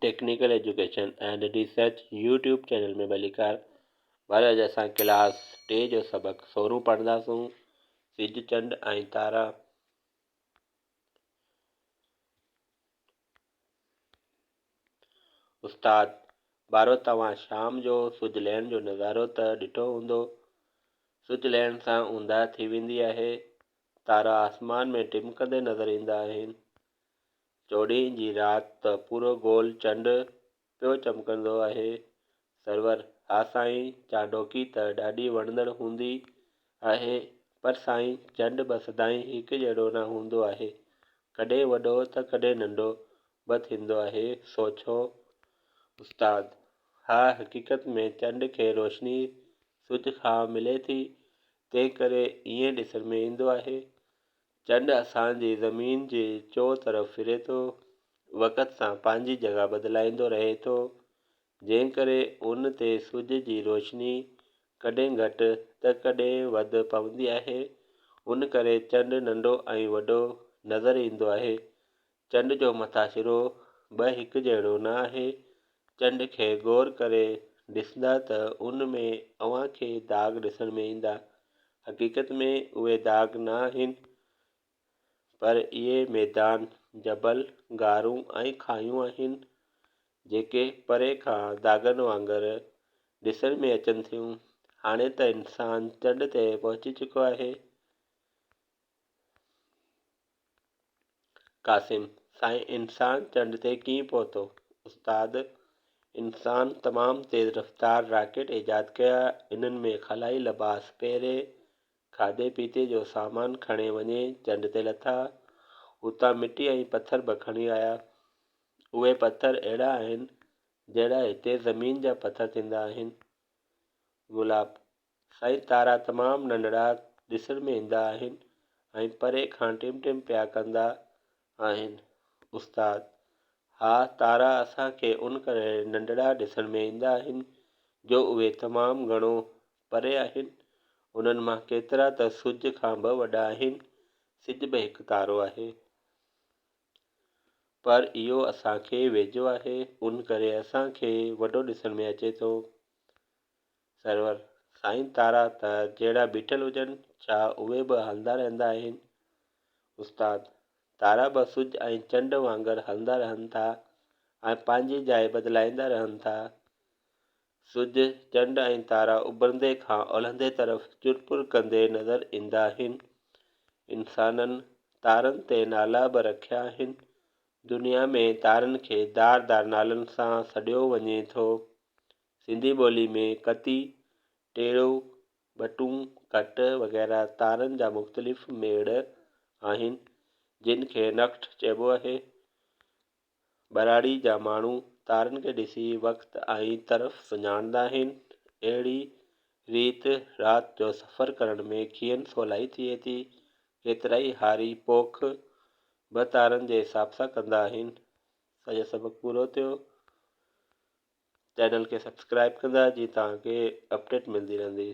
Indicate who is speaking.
Speaker 1: Technical education and research YouTube channel में भलीकार वारे अॼु असां क्लास 2 जो सबक 16 पढ़ंदासूं। सिज चंड ऐं तारा। उस्ताद बारो तव्हां शाम जो सिज लहण जो नज़ारो त ॾिठो हूंदो। सिज लहण सां ऊंधा थी वेंदी आहे। तारा आसमान में टिमकंदे नज़र ईंदा आहिनि। चोॾहीं जी राति त पूरो गोल चंड पियो चमकंदो आहे। सरवर हा साईं, चाडोकी त ॾाढी वणंदड़ हूंदी आहे, पर साईं चंड बि सदाईं हिकु जहिड़ो न हूंदो आहे। कॾहिं वॾो त कॾहिं नंढो बि थींदो आहे। सो छो? उस्ताद हा, हक़ीक़त में चंड खे रोशनी सिज खां मिले थी, तंहिं करे ईअं ॾिसण में ईंदो आहे। चंड असांजी ज़मीन जे चोतरफ़ फिरे थो, वक़्त सां पंहिंजी जॻह बदिलाईंदो रहे थो, जंहिं करे उन ते सिज जी रोशनी कॾहिं घटि त कॾहिं वधि पवंदी आहे। उन करे चंड नंढो ऐं वॾो नज़र ईंदो आहे। चंड जो मथाशिरो बि हिकु जहिड़ो न आहे। चंड खे गौर करे ॾिसंदा त उन में अव्हां खे दाग़ ॾिसण में ईंदा। हक़ीक़त में उहे दाग़ न आहिनि, पर इहे मैदान, जबल, गारूं ऐं खायूं आहिनि, जेके परे खां दाग़नि वांगुरु ॾिसण में अचनि थियूं। हाणे त इंसान चंड ते पहुची चुको आहे। क़ासिम साईं, इंसान चंड ते कीअं पहुतो? उस्ताद इंसान तमामु तेज़ रफ़्तार रॉकेट ईजाद कया। इन्हनि में ख़लाई लिबास पहिरे, खाधे पीते जो सामान खणे वञे चंड ते लथा। उतां मिटी ऐं पथर बि खणी आया। उहे पथर अहिड़ा आहिनि जहिड़ा हिते ज़मीन जा पथर थींदा आहिनि। गुलाब साईं, तारा तमामु नंढड़ा ॾिसण में ईंदा आहिनि ऐं परे खां टिम टिम पिया कंदा आहिनि। उस्ताद हा, तारा असांखे उन करे नंढड़ा ॾिसण में ईंदा आहिनि जो उहे तमामु घणो परे आहिनि। उन्हनि मां केतिरा त सिज खां बि वॾा आहिनि। सिज बि हिकु तारो आहे, पर इहो असांखे वेझो आहे, उन करे असांखे वॾो ॾिसण में अचे थो। सरवर साईं, तारा त जहिड़ा बीठल हुजनि, छा उहे बि हलंदा रहंदा आहिनि? उस्ताद तारा बि सिज ऐं चंड वांगुरु हलंदा रहनि था ऐं पंहिंजी जाइ बदिलाईंदा रहनि था। सिज, चंड ऐं तारा उभरंदे खां ओलहंदे तरफ़ चुरपुर कंदे नज़र ईंदा आहिनि। इंसाननि तारनि ते नाला बि रखिया आहिनि। दुनिया में तारनि खे दार दार नालनि सां सॾियो वञे थो। सिंधी ॿोली में कती, टेड़ो, बटूं, कट वग़ैरह तारनि जा मुख़्तलिफ़ मेड़ आहिनि, जिन खे नक्श चइबो आहे। बराड़ी जा माण्हू तारनि खे ॾिसी वक़्त ऐं तरफ़ सुञाणंदा आहिनि। अहिड़ी रीति राति जो सफ़र करण में कीअं सवलाई थिए थी। केतिराई हारी पोख बि तारनि जे हिसाब सां कंदा आहिनि। सॼो सबक़ पूरो थियो। चैनल खे सब्सक्राइब कंदा जीअं तव्हांखे अपडेट मिलंदी रहंदी।